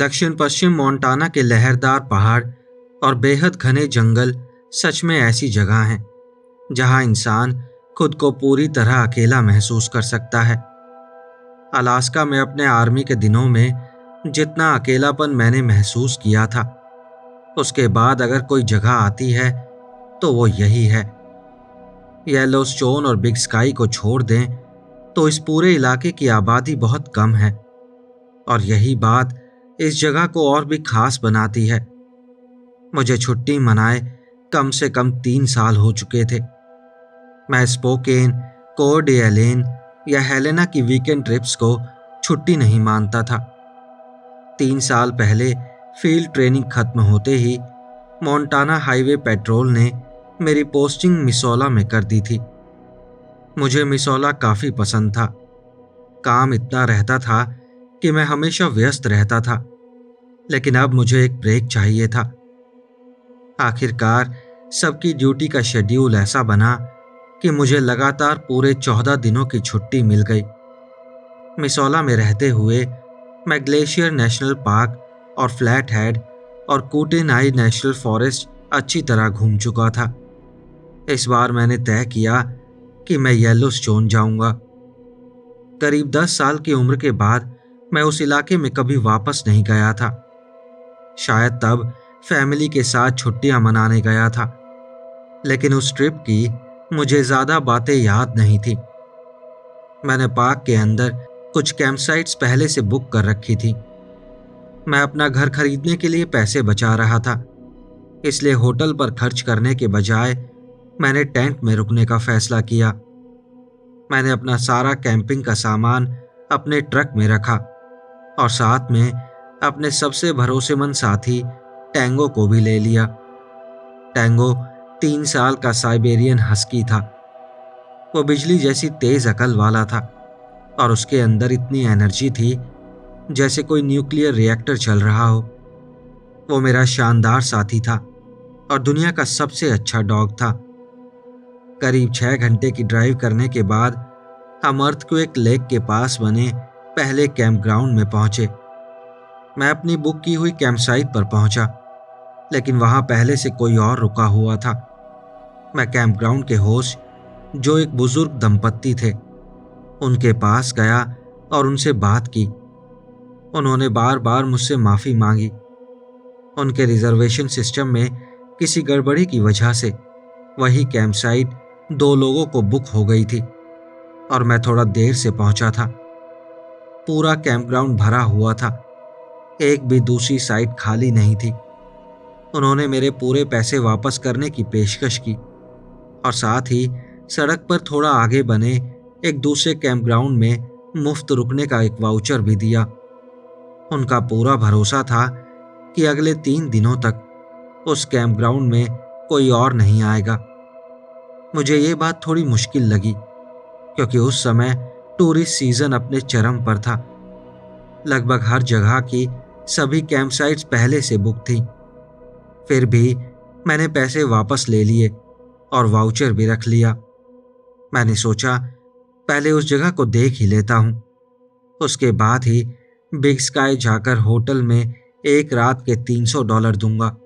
दक्षिण पश्चिम मोंटाना के लहरदार पहाड़ और बेहद घने जंगल सच में ऐसी जगह हैं जहां इंसान खुद को पूरी तरह अकेला महसूस कर सकता है। अलास्का में अपने आर्मी के दिनों में जितना अकेलापन मैंने महसूस किया था, उसके बाद अगर कोई जगह आती है तो वो यही है। येलोस्टोन और बिग स्काई को छोड़ दें तो इस पूरे इलाके की आबादी बहुत कम है, और यही बात इस जगह को और भी खास बनाती है। मुझे छुट्टी मनाए कम से कम 3 साल हो चुके थे। मैं स्पोकेन, कोर डेलेन या हेलेना की वीकेंड ट्रिप्स को छुट्टी नहीं मानता था। 3 साल पहले फील्ड ट्रेनिंग खत्म होते ही मोंटाना हाईवे पेट्रोल ने मेरी पोस्टिंग मिसौला में कर दी थी। मुझे मिसौला काफ़ी पसंद था। काम इतना रहता था कि मैं हमेशा व्यस्त रहता था, लेकिन अब मुझे एक ब्रेक चाहिए था। आखिरकार सबकी ड्यूटी का शेड्यूल ऐसा बना कि मुझे लगातार पूरे 14 दिनों की छुट्टी मिल गई। मिसौला में रहते हुए मैं ग्लेशियर नेशनल पार्क और फ्लैट हेड और कूटेनाई नेशनल फॉरेस्ट अच्छी तरह घूम चुका था। इस बार मैंने तय किया कि मैं येलोस्टोन जाऊंगा। करीब 10 साल की उम्र के बाद मैं उस इलाके में कभी वापस नहीं गया था। शायद तब फैमिली के साथ छुट्टियां मनाने गया था, लेकिन उस ट्रिप की मुझे ज़्यादा बातें याद नहीं थी। मैंने पार्क के अंदर कुछ कैंपसाइट्स पहले से बुक कर रखी थी। मैं अपना घर खरीदने के लिए पैसे बचा रहा था, इसलिए होटल पर खर्च करने के बजाय मैंने टेंट में रुकने का फैसला किया। मैंने अपना सारा कैंपिंग का सामान अपने ट्रक में रखा और साथ में अपने सबसे भरोसेमंद साथी टैंगो को भी ले लिया। टैंगो 3 साल का साइबेरियन हस्की था। वो बिजली जैसी तेज अकल वाला था और उसके अंदर इतनी एनर्जी थी जैसे कोई न्यूक्लियर रिएक्टर चल रहा हो। वो मेरा शानदार साथी था और दुनिया का सबसे अच्छा डॉग था। करीब 6 घंटे की ड्राइव करने के बाद हम अर्थक्वेक लेक के पास बने पहले कैंप ग्राउंड में पहुंचे। मैं अपनी बुक की हुई कैंप साइट पर पहुंचा, लेकिन वहां पहले से कोई और रुका हुआ था। मैं कैंप ग्राउंड के होस्ट, जो एक बुजुर्ग दंपत्ति थे, उनके पास गया और उनसे बात की। उन्होंने बार बार मुझसे माफ़ी मांगी। उनके रिजर्वेशन सिस्टम में किसी गड़बड़ी की वजह से वही कैंप साइट 2 लोगों को बुक हो गई थी और मैं थोड़ा देर से पहुंचा था। पूरा कैंप ग्राउंड भरा हुआ था, एक भी दूसरी साइट खाली नहीं थी। उन्होंने मेरे पूरे पैसे वापस करने की पेशकश की और साथ ही सड़क पर थोड़ा आगे बने एक दूसरे कैंप ग्राउंड में मुफ्त रुकने का एक वाउचर भी दिया। उनका पूरा भरोसा था कि अगले 3 दिनों तक उस कैंप ग्राउंड में कोई और नहीं आएगा। मुझे ये बात थोड़ी मुश्किल लगी, क्योंकि उस समय टूरिस्ट सीजन अपने चरम पर था। लगभग हर जगह की सभी कैंप साइट्स पहले से बुक थी। फिर भी मैंने पैसे वापस ले लिए और वाउचर भी रख लिया। मैंने सोचा पहले उस जगह को देख ही लेता हूँ, उसके बाद ही बिग स्काई जाकर होटल में एक रात के $300 दूंगा।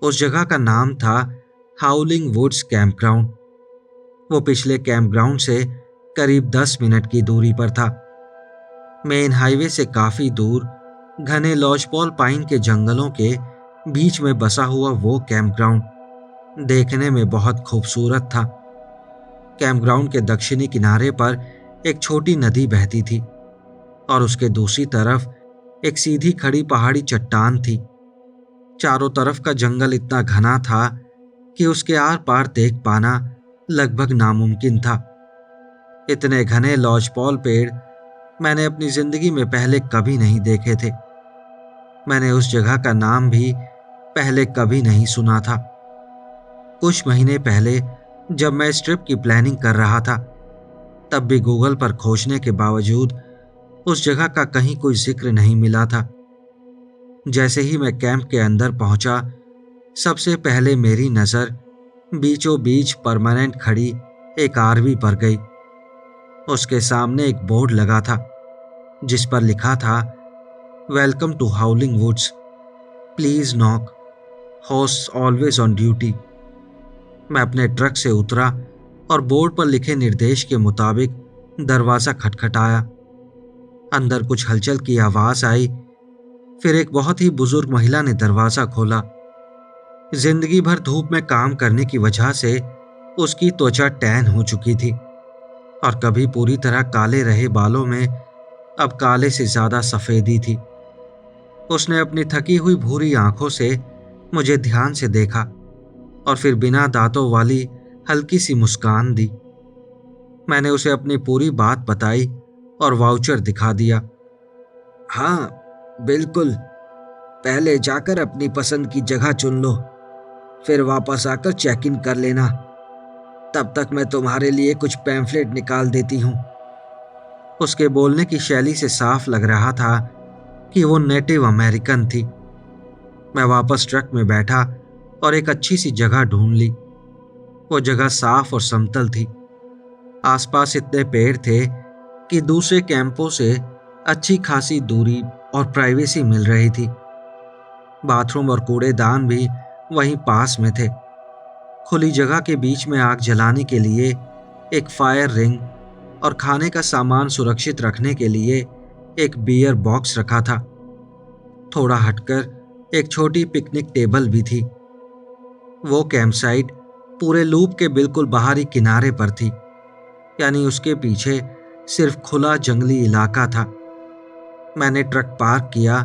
उस जगह का नाम था हाउलिंग वुड्स कैंप ग्राउंड। वो पिछले कैंप ग्राउंड से करीब 10 मिनट की दूरी पर था। मेन हाईवे से काफ़ी दूर घने लॉजपॉल पाइन के जंगलों के बीच में बसा हुआ वो कैंप ग्राउंड देखने में बहुत खूबसूरत था। कैंप ग्राउंड के दक्षिणी किनारे पर एक छोटी नदी बहती थी और उसके दूसरी तरफ एक सीधी खड़ी पहाड़ी चट्टान थी। चारों तरफ का जंगल इतना घना था कि उसके आर पार देख पाना लगभग नामुमकिन था। इतने घने लॉजपॉल पेड़ मैंने अपनी जिंदगी में पहले कभी नहीं देखे थे। मैंने उस जगह का नाम भी पहले कभी नहीं सुना था। कुछ महीने पहले जब मैं इस ट्रिप की प्लानिंग कर रहा था, तब भी गूगल पर खोजने के बावजूद उस जगह का कहीं कोई जिक्र नहीं मिला था। जैसे ही मैं कैंप के अंदर पहुंचा, सबसे पहले मेरी नज़र बीचों बीच परमानेंट खड़ी एक आरवी पर गई। उसके सामने एक बोर्ड लगा था जिस पर लिखा था welcome to Howling Woods, please knock, host always on duty. मैं अपने ट्रक से उतरा और बोर्ड पर लिखे निर्देश के मुताबिक दरवाज़ा खटखटाया। अंदर कुछ हलचल की आवाज़ आई। फिर एक बहुत ही बुजुर्ग महिला ने दरवाज़ा खोला। जिंदगी भर धूप में काम करने की वजह से उसकी त्वचा टैन हो चुकी थी और कभी पूरी तरह काले रहे बालों में अब काले से ज्यादा सफेदी थी। उसने अपनी थकी हुई भूरी आंखों से मुझे ध्यान से देखा और फिर बिना दांतों वाली हल्की सी मुस्कान दी। मैंने उसे अपनी पूरी बात बताई और वाउचर दिखा दिया। हाँ, बिल्कुल, पहले जाकर अपनी पसंद की जगह चुन लो, फिर वापस आकर चेक इन कर लेना। तब तक मैं तुम्हारे लिए कुछ पैम्फलेट निकाल देती हूँ। उसके बोलने की शैली से साफ लग रहा था कि वो नेटिव अमेरिकन थी। मैं वापस ट्रक में बैठा और एक अच्छी सी जगह ढूंढ ली। वो जगह साफ और समतल थी। आसपास इतने पेड़ थे कि दूसरे कैंपों से अच्छी खासी दूरी और प्राइवेसी मिल रही थी। बाथरूम और कूड़ेदान भी वहीं पास में थे। खुली जगह के बीच में आग जलाने के लिए एक फायर रिंग और खाने का सामान सुरक्षित रखने के लिए एक बियर बॉक्स रखा था। थोड़ा हटकर एक छोटी पिकनिक टेबल भी थी। वो कैंपसाइट पूरे लूप के बिल्कुल बाहरी किनारे पर थी, यानी उसके पीछे सिर्फ खुला जंगली इलाका था। मैंने ट्रक पार्क किया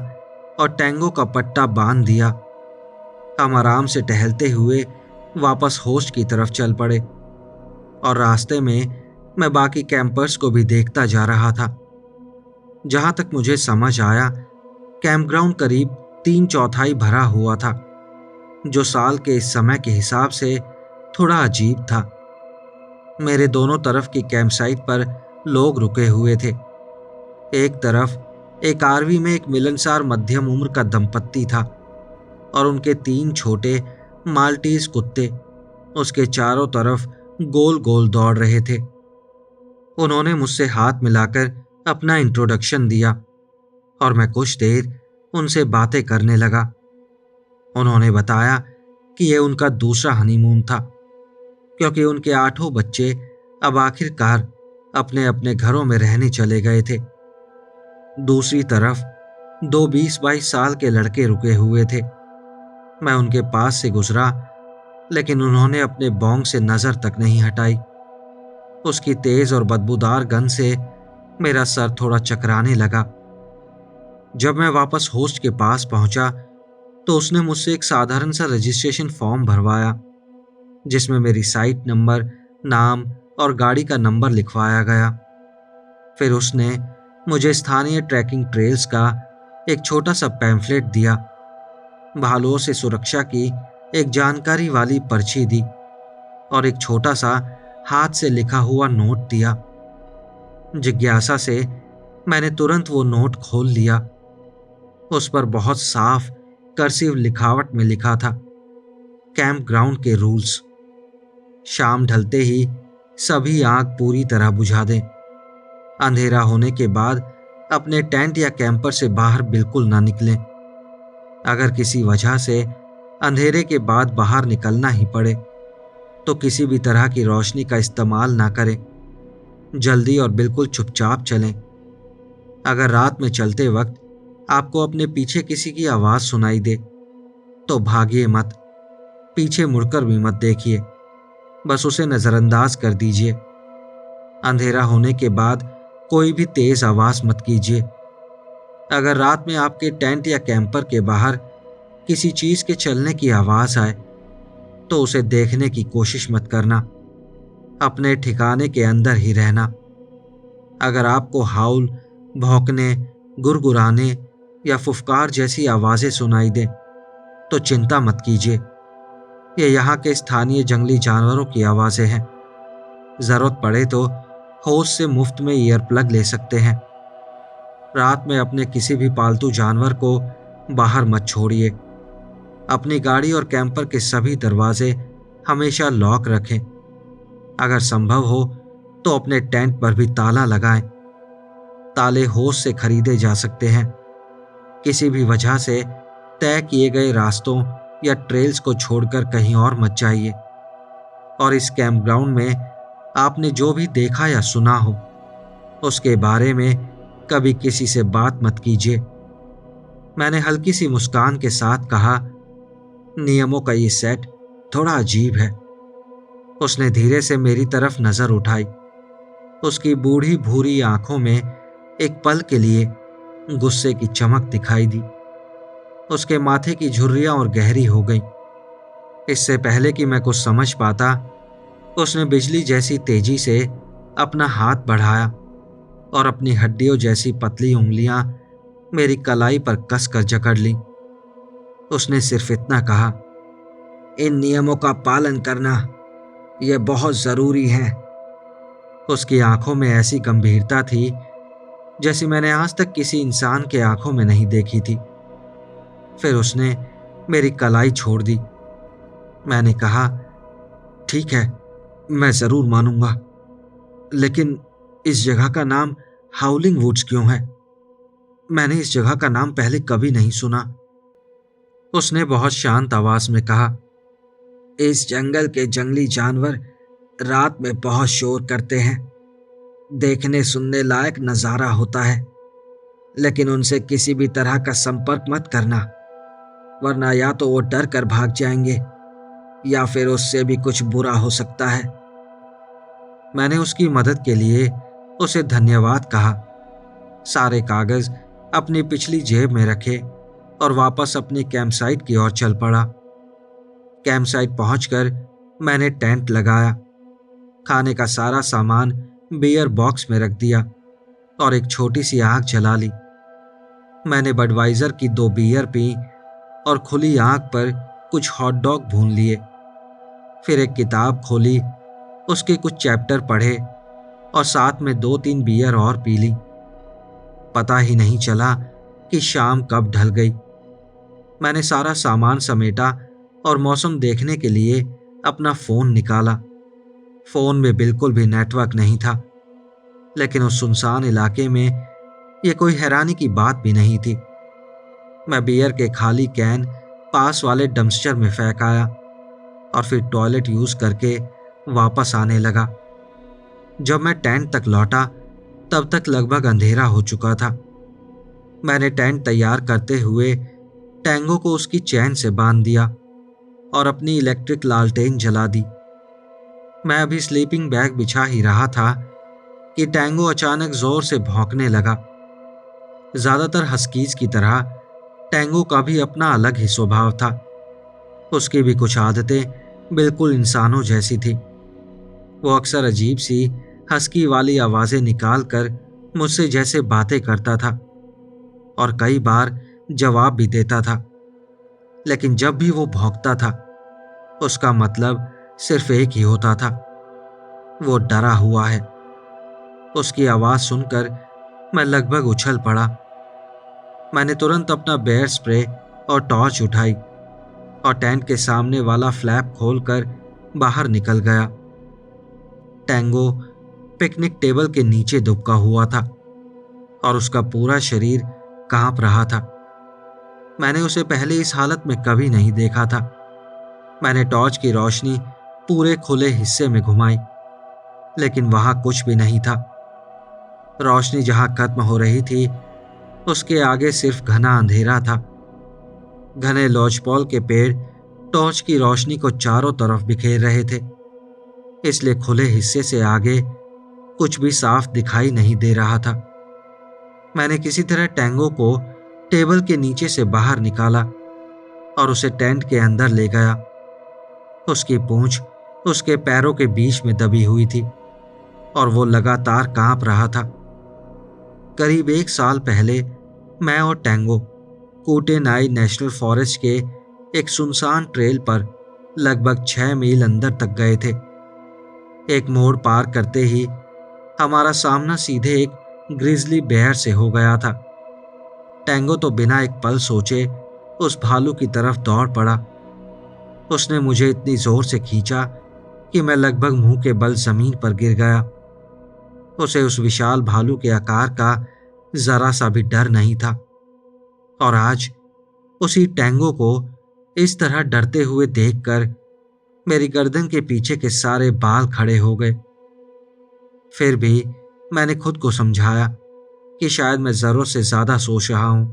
और टैंगो का पट्टा बांध दिया। हम आराम से टहलते हुए वापस होस्ट की तरफ चल पड़े और रास्ते में मैं बाकी कैंपर्स को भी देखता जा रहा था। जहां तक मुझे समझ आया, कैंपग्राउंड करीब 3/4 भरा हुआ था, जो साल के इस समय के हिसाब से थोड़ा अजीब था। मेरे दोनों तरफ की कैंपसाइट पर लोग रुके हुए थे। एक तरफ एक आरवी में एक मिलनसार मध्यम उम्र का दंपत्ति था और उनके 3 छोटे माल्टीज कुत्ते उसके चारों तरफ गोल गोल दौड़ रहे थे। उन्होंने मुझसे हाथ मिलाकर अपना इंट्रोडक्शन दिया और मैं कुछ देर उनसे बातें करने लगा। उन्होंने बताया कि यह उनका दूसरा हनीमून था, क्योंकि उनके 8 बच्चे अब आखिरकार अपने अपने घरों में रहने चले गए थे। दूसरी तरफ 2 20-22 साल के लड़के रुके हुए थे। मैं उनके पास से गुजरा, लेकिन उन्होंने अपने बोंग से नजर तक नहीं हटाई। उसकी तेज और बदबूदार गंध से मेरा सर थोड़ा चकराने लगा। जब मैं वापस होस्ट के पास पहुंचा तो उसने मुझसे एक साधारण सा रजिस्ट्रेशन फॉर्म भरवाया, जिसमें मेरी साइट नंबर, नाम और गाड़ी का नंबर लिखवाया गया। फिर उसने मुझे स्थानीय ट्रैकिंग ट्रेल्स का एक छोटा सा पैम्फलेट दिया। भालुओं से सुरक्षा की एक जानकारी वाली पर्ची दी और एक छोटा सा हाथ से लिखा हुआ नोट दिया। जिज्ञासा से मैंने तुरंत वो नोट खोल लिया। उस पर बहुत साफ कर्सिव लिखावट में लिखा था, कैंप ग्राउंड के रूल्स। शाम ढलते ही सभी आग पूरी तरह बुझा दें। अंधेरा होने के बाद अपने टेंट या कैंपर से बाहर बिल्कुल ना निकलें। अगर किसी वजह से अंधेरे के बाद बाहर निकलना ही पड़े तो किसी भी तरह की रोशनी का इस्तेमाल ना करें। जल्दी और बिल्कुल चुपचाप चलें। अगर रात में चलते वक्त आपको अपने पीछे किसी की आवाज़ सुनाई दे तो भागिए मत, पीछे मुड़कर भी मत देखिए, बस उसे नज़रअंदाज कर दीजिए। अंधेरा होने के बाद कोई भी तेज़ आवाज़ मत कीजिए। अगर रात में आपके टेंट या कैंपर के बाहर किसी चीज़ के चलने की आवाज़ आए तो उसे देखने की कोशिश मत करना, अपने ठिकाने के अंदर ही रहना। अगर आपको हाउल, भौंकने, गुरगुराने या फुफकार जैसी आवाज़ें सुनाई दें तो चिंता मत कीजिए, ये यहाँ के स्थानीय जंगली जानवरों की आवाज़ें हैं। ज़रूरत पड़े तो होस्ट से मुफ्त में ईयर प्लग ले सकते हैं। रात में अपने किसी भी पालतू जानवर को बाहर मत छोड़िए। अपनी गाड़ी और कैंपर के सभी दरवाजे हमेशा लॉक रखें। अगर संभव हो तो अपने टेंट पर भी ताला लगाएं। ताले होस्ट से खरीदे जा सकते हैं। किसी भी वजह से तय किए गए रास्तों या ट्रेल्स को छोड़कर कहीं और मत जाइए। और इस कैंप ग्राउंड में आपने जो भी देखा या सुना हो, उसके बारे में कभी किसी से बात मत कीजिए। मैंने हल्की सी मुस्कान के साथ कहा, नियमों का ये सेट थोड़ा अजीब है। उसने धीरे से मेरी तरफ नजर उठाई। उसकी बूढ़ी भूरी आंखों में एक पल के लिए गुस्से की चमक दिखाई दी। उसके माथे की झुर्रियां और गहरी हो गई। इससे पहले कि मैं कुछ समझ पाता, उसने बिजली जैसी तेजी से अपना हाथ बढ़ाया और अपनी हड्डियों जैसी पतली उंगलियां मेरी कलाई पर कसकर जकड़ ली। उसने सिर्फ इतना कहा, इन नियमों का पालन करना यह बहुत जरूरी है। उसकी आंखों में ऐसी गंभीरता थी जैसी मैंने आज तक किसी इंसान के आंखों में नहीं देखी थी। फिर उसने मेरी कलाई छोड़ दी। मैंने कहा, ठीक है, मैं जरूर मानूंगा, लेकिन इस जगह का नाम हाउलिंग वुड्स क्यों है? मैंने इस जगह का नाम पहले कभी नहीं सुना। उसने बहुत शांत आवाज में कहा, इस जंगल के जंगली जानवर रात में बहुत शोर करते हैं। देखने सुनने लायक नजारा होता है, लेकिन उनसे किसी भी तरह का संपर्क मत करना, वरना या तो वो डर कर भाग जाएंगे या फिर उससे भी कुछ बुरा हो सकता है। मैंने उसकी मदद के लिए उसे धन्यवाद कहा, सारे कागज अपनी पिछली जेब में रखे और वापस अपनी कैंपसाइट की ओर चल पड़ा। कैंपसाइट पहुंचकर मैंने टेंट लगाया, खाने का सारा सामान बियर बॉक्स में रख दिया और एक छोटी सी आग जला ली। मैंने बडवाइजर की 2 बियर पी और खुली आग पर कुछ हॉट डॉग भून लिए। फिर एक किताब खोली, उसके कुछ चैप्टर पढ़े और साथ में 2-3 बियर और पी ली। पता ही नहीं चला कि शाम कब ढल गई। मैंने सारा सामान समेटा और मौसम देखने के लिए अपना फोन निकाला। फोन में बिल्कुल भी नेटवर्क नहीं था, लेकिन उस सुनसान इलाके में यह कोई हैरानी की बात भी नहीं थी। मैं बियर के खाली कैन पास वाले डंपस्टर में फेंक आया और फिर टॉयलेट यूज करके वापस आने लगा। जब मैं टेंट तक लौटा तब तक लगभग अंधेरा हो चुका था। मैंने टेंट तैयार करते हुए टैंगो को उसकी चैन से बांध दिया और अपनी इलेक्ट्रिक लालटेन जला दी। मैं अभी स्लीपिंग बैग बिछा ही रहा था कि टैंगो अचानक जोर से भौंकने लगा। ज्यादातर हस्कीज की तरह टैंगो का भी अपना अलग ही स्वभाव था। उसकी भी कुछ आदतें बिल्कुल इंसानों जैसी थी। वो अक्सर अजीब सी हस्की वाली आवाजें निकालकर मुझसे जैसे बातें करता था और कई बार जवाब भी देता था, लेकिन जब भी वो भौंकता था उसका मतलब सिर्फ एक ही होता था, वो डरा हुआ है। उसकी आवाज सुनकर मैं लगभग उछल पड़ा। मैंने तुरंत अपना बेयर स्प्रे और टॉर्च उठाई और टेंट के सामने वाला फ्लैप खोलकर बाहर निकल गया। टैंगो पिकनिक टेबल के नीचे दुबका हुआ था और उसका पूरा शरीर कांप रहा था। मैंने उसे पहले इस हालत में कभी नहीं देखा था। मैंने टॉर्च की रोशनी पूरे खुले हिस्से में घुमाई, लेकिन वहां कुछ भी नहीं था। रोशनी जहां खत्म हो रही थी उसके आगे सिर्फ घना अंधेरा था। घने लॉजपॉल के पेड़ टॉर्च की रोशनी को चारों तरफ बिखेर रहे थे, इसलिए खुले हिस्से से आगे कुछ भी साफ दिखाई नहीं दे रहा था। मैंने किसी तरह टैंगो को टेबल के नीचे से बाहर निकाला और उसे टेंट के अंदर ले गया। उसकी पूंछ उसके पैरों के बीच में दबी हुई थी और वो लगातार कांप रहा था। करीब 1 साल पहले मैं और टैंगो कूटेनाई नेशनल फॉरेस्ट के एक सुनसान ट्रेल पर लगभग 6 मील अंदर तक गए थे। एक मोड़ पार करते ही हमारा सामना सीधे एक ग्रिजली बेयर से हो गया था। टैंगो तो बिना एक पल सोचे उस भालू की तरफ दौड़ पड़ा। उसने मुझे इतनी जोर से खींचा कि मैं लगभग मुंह के बल जमीन पर गिर गया। उसे उस विशाल भालू के आकार का जरा सा भी डर नहीं था और आज उसी टैंगो को इस तरह डरते हुए देखकर मेरी गर्दन के पीछे के सारे बाल खड़े हो गए। फिर भी मैंने खुद को समझाया कि शायद मैं जरूरत से ज्यादा सोच रहा हूं।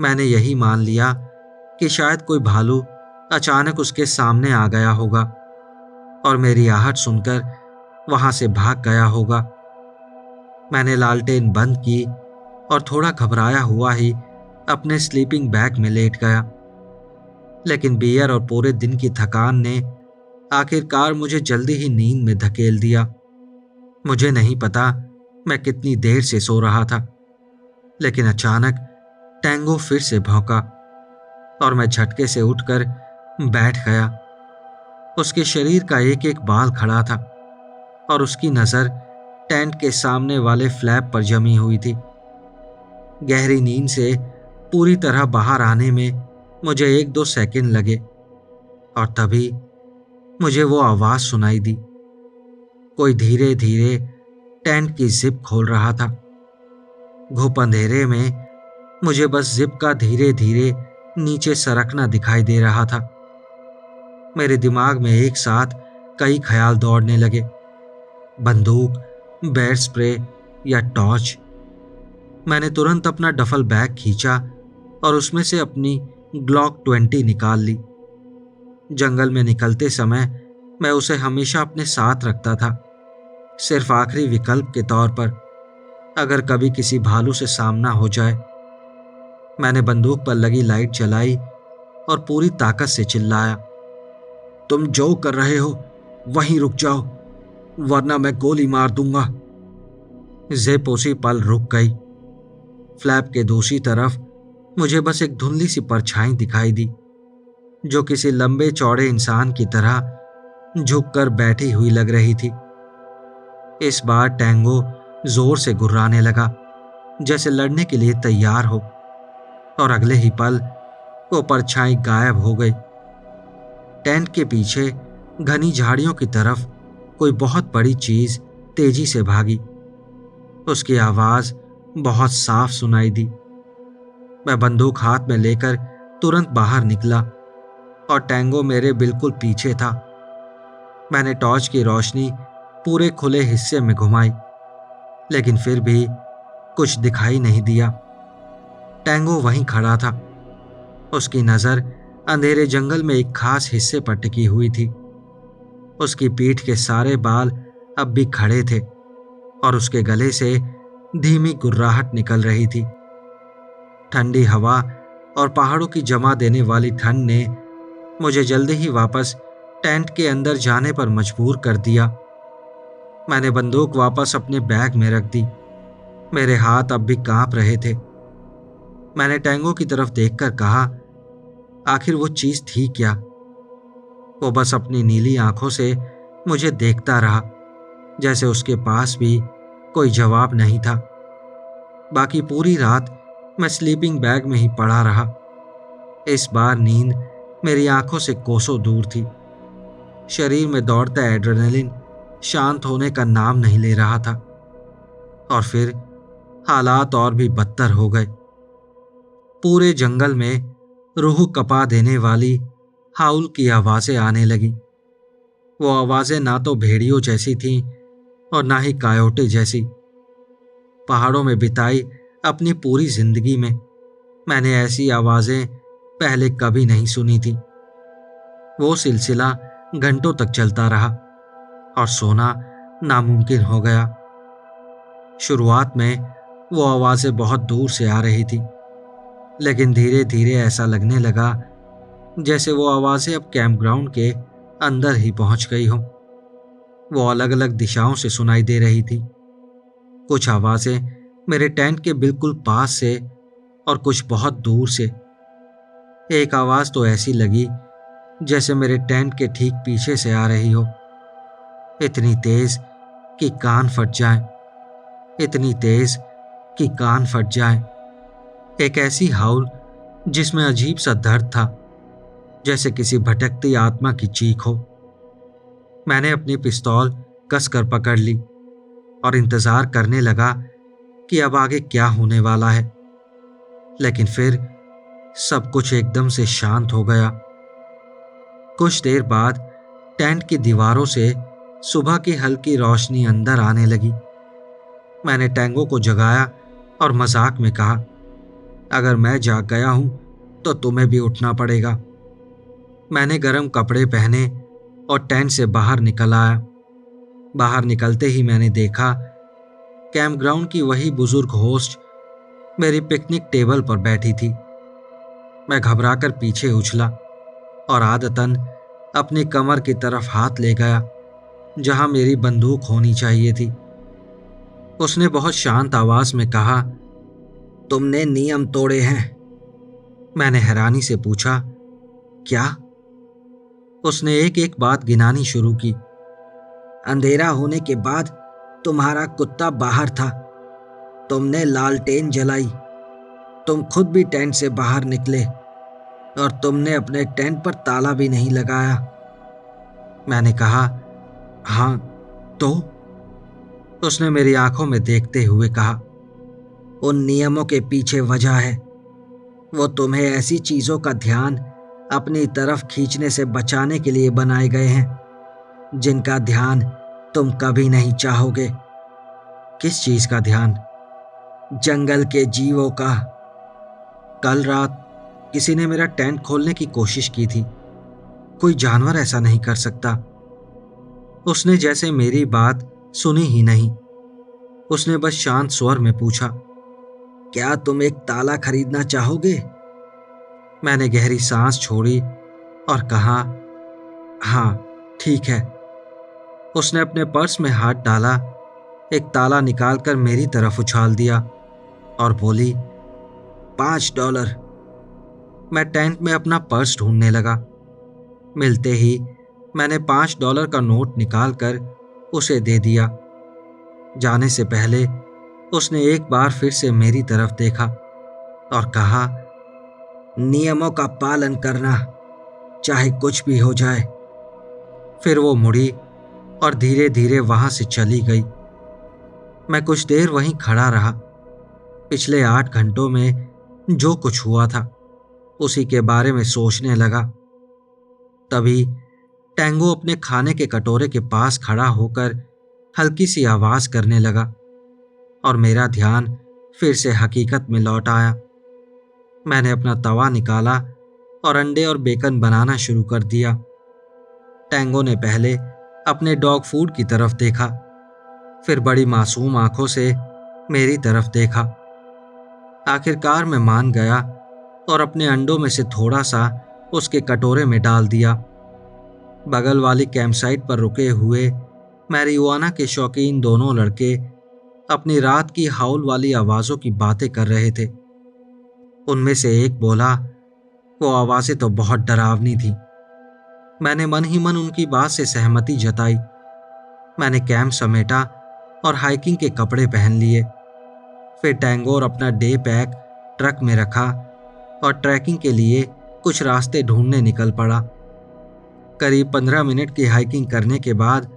मैंने यही मान लिया कि शायद कोई भालू अचानक उसके सामने आ गया होगा और मेरी आहट सुनकर वहां से भाग गया होगा। मैंने लालटेन बंद की और थोड़ा घबराया हुआ ही अपने स्लीपिंग बैग में लेट गया। लेकिन बियर और पूरे दिन की थकान ने आखिरकार मुझे जल्दी ही नींद में धकेल दिया। मुझे नहीं पता मैं कितनी देर से सो रहा था, लेकिन अचानक टैंगो फिर से भौंका और मैं झटके से उठकर बैठ गया। उसके शरीर का एक एक बाल खड़ा था और उसकी नजर टेंट के सामने वाले फ्लैप पर जमी हुई थी। गहरी नींद से पूरी तरह बाहर आने में मुझे 1-2 सेकंड लगे और तभी मुझे वो आवाज सुनाई दी। कोई धीरे धीरे टेंट की जिप खोल रहा था। घुप अंधेरे में मुझे बस जिप का धीरे धीरे नीचे सरकना दिखाई दे रहा था। मेरे दिमाग में एक साथ कई ख्याल दौड़ने लगे। बंदूक, बेर स्प्रे या टॉर्च। मैंने तुरंत अपना डफल बैग खींचा और उसमें से अपनी ग्लॉक 20 निकाल ली। जंगल में निकलते समय मैं उसे हमेशा अपने साथ रखता था, सिर्फ आखिरी विकल्प के तौर पर, अगर कभी किसी भालू से सामना हो जाए। मैंने बंदूक पर लगी लाइट जलाई और पूरी ताकत से चिल्लाया, तुम जो कर रहे हो वहीं रुक जाओ, वरना मैं गोली मार दूंगा। जिप उसी पल रुक गई। फ्लैप के दूसरी तरफ मुझे बस एक धुंधली सी परछाई दिखाई दी, जो किसी लंबे चौड़े इंसान की तरह झुककर बैठी हुई लग रही थी। इस बार टैंगो जोर से गुर्राने लगा, जैसे लड़ने के लिए तैयार हो, और अगले ही पल वो परछाई गायब हो गई। टेंट के पीछे घनी झाड़ियों की तरफ कोई बहुत बड़ी चीज तेजी से भागी। उसकी आवाज बहुत साफ सुनाई दी। मैं बंदूक हाथ में लेकर तुरंत बाहर निकला और टैंगो मेरे बिल्कुल पीछे था। मैंने टॉर्च की रोशनी पूरे खुले हिस्से में घुमाई, लेकिन फिर भी कुछ दिखाई नहीं दिया। टैंगो वहीं खड़ा था। उसकी नजर अंधेरे जंगल में एक खास हिस्से पर टिकी हुई थी। उसकी पीठ के सारे बाल अब भी खड़े थे और उसके गले से धीमी गुर्राहट निकल रही थी। ठंडी हवा और पहाड़ों की जमा देने वाली ठंड ने मुझे जल्दी ही वापस टेंट के अंदर जाने पर मजबूर कर दिया। मैंने बंदूक वापस अपने बैग में रख दी। मेरे हाथ अब भी कांप रहे थे। मैंने टैंगो की तरफ देखकर कहा, आखिर वो चीज थी क्या? वो बस अपनी नीली आंखों से मुझे देखता रहा, जैसे उसके पास भी कोई जवाब नहीं था। बाकी पूरी रात मैं स्लीपिंग बैग में ही पड़ा रहा। इस बार नींद मेरी आंखों से कोसों दूर थी। शरीर में दौड़ता एड्रेनलिन शांत होने का नाम नहीं ले रहा था। और फिर हालात और भी बदतर हो गए। पूरे जंगल में रूह कपा देने वाली हाउल की आवाजें आने लगी। वो आवाजें ना तो भेड़ियों जैसी थीं और ना ही कायोटे जैसी। पहाड़ों में बिताई अपनी पूरी जिंदगी में मैंने ऐसी आवाजें पहले कभी नहीं सुनी थी। वो सिलसिला घंटों तक चलता रहा और सोना नामुमकिन हो गया। शुरुआत में वो आवाजें बहुत दूर से आ रही थी, लेकिन धीरे धीरे ऐसा लगने लगा जैसे वो आवाजें अब कैंपग्राउंड के अंदर ही पहुंच गई हो। वो अलग अलग दिशाओं से सुनाई दे रही थी। कुछ आवाजें मेरे टेंट के बिल्कुल पास से और कुछ बहुत दूर से। एक आवाज तो ऐसी लगी जैसे मेरे टेंट के ठीक पीछे से आ रही हो, इतनी तेज कि कान फट जाए, इतनी तेज कि कान फट जाए। एक ऐसी हाउल जिसमें अजीब सा दर्द था, जैसे किसी भटकती आत्मा की चीख हो। मैंने अपनी पिस्तौल कसकर पकड़ ली और इंतजार करने लगा कि अब आगे क्या होने वाला है। लेकिन फिर सब कुछ एकदम से शांत हो गया। कुछ देर बाद टेंट की दीवारों से सुबह की हल्की रोशनी अंदर आने लगी। मैंने टैंगो को जगाया और मजाक में कहा, अगर मैं जाग गया हूं तो तुम्हें भी उठना पड़ेगा। मैंने गर्म कपड़े पहने और टेंट से बाहर निकल आया। बाहर निकलते ही मैंने देखा कैंपग्राउंड की वही बुजुर्ग होस्ट मेरी पिकनिक टेबल पर बैठी थी। मैं घबराकर पीछे उछला और आदतन अपनी कमर की तरफ हाथ ले गया जहां मेरी बंदूक होनी चाहिए थी। उसने बहुत शांत आवाज में कहा, तुमने नियम तोड़े हैं। मैंने हैरानी से पूछा, क्या? उसने एक एक बात गिनानी शुरू की। अंधेरा होने के बाद तुम्हारा कुत्ता बाहर था, तुमने लालटेन जलाई, तुम खुद भी टेंट से बाहर निकले और तुमने अपने टेंट पर ताला भी नहीं लगाया। मैंने कहा, हाँ तो? उसने मेरी आंखों में देखते हुए कहा, उन नियमों के पीछे वजह है। वो तुम्हें ऐसी चीजों का ध्यान अपनी तरफ खींचने से बचाने के लिए बनाए गए हैं जिनका ध्यान तुम कभी नहीं चाहोगे। किस चीज का ध्यान? जंगल के जीवों का। कल रात किसी ने मेरा टेंट खोलने की कोशिश की थी। कोई जानवर ऐसा नहीं कर सकता। उसने जैसे मेरी बात सुनी ही नहीं। उसने बस शांत स्वर में पूछा, क्या तुम एक ताला खरीदना चाहोगे? मैंने गहरी सांस छोड़ी और कहा, हाँ ठीक है। उसने अपने पर्स में हाथ डाला, एक ताला निकालकर मेरी तरफ उछाल दिया और बोली, $5। मैं टेंट में अपना पर्स ढूंढने लगा। मिलते ही मैंने $5 का नोट निकालकर उसे दे दिया। जाने से पहले उसने एक बार फिर से मेरी तरफ देखा और कहा, नियमों का पालन करना, चाहे कुछ भी हो जाए। फिर वो मुड़ी और धीरे धीरे वहां से चली गई। मैं कुछ देर वहीं खड़ा रहा। पिछले 8 घंटों में जो कुछ हुआ था उसी के बारे में सोचने लगा। तभी टैंगो अपने खाने के कटोरे के पास खड़ा होकर हल्की सी आवाज करने लगा और मेरा ध्यान फिर से हकीकत में लौट आया। मैंने अपना तवा निकाला और अंडे और बेकन बनाना शुरू कर दिया। टैंगो ने पहले अपने डॉग फूड की तरफ देखा, फिर बड़ी मासूम आंखों से मेरी तरफ देखा। आखिरकार मैं मान गया और अपने अंडों में से थोड़ा सा उसके कटोरे में डाल दिया। बगल वाली कैंपसाइट पर रुके हुए मैरिजुआना के शौकीन दोनों लड़के अपनी रात की हाउल वाली आवाज़ों की बातें कर रहे थे। उनमें से एक बोला, वो आवाज़ें तो बहुत डरावनी थी। मैंने मन ही मन उनकी बात से सहमति जताई। मैंने कैंप समेटा और हाइकिंग के कपड़े पहन लिए। फिर टैंगो और अपना डे पैक ट्रक में रखा और ट्रैकिंग के लिए कुछ रास्ते ढूंढने निकल पड़ा। करीब 15 मिनट की हाइकिंग करने के बाद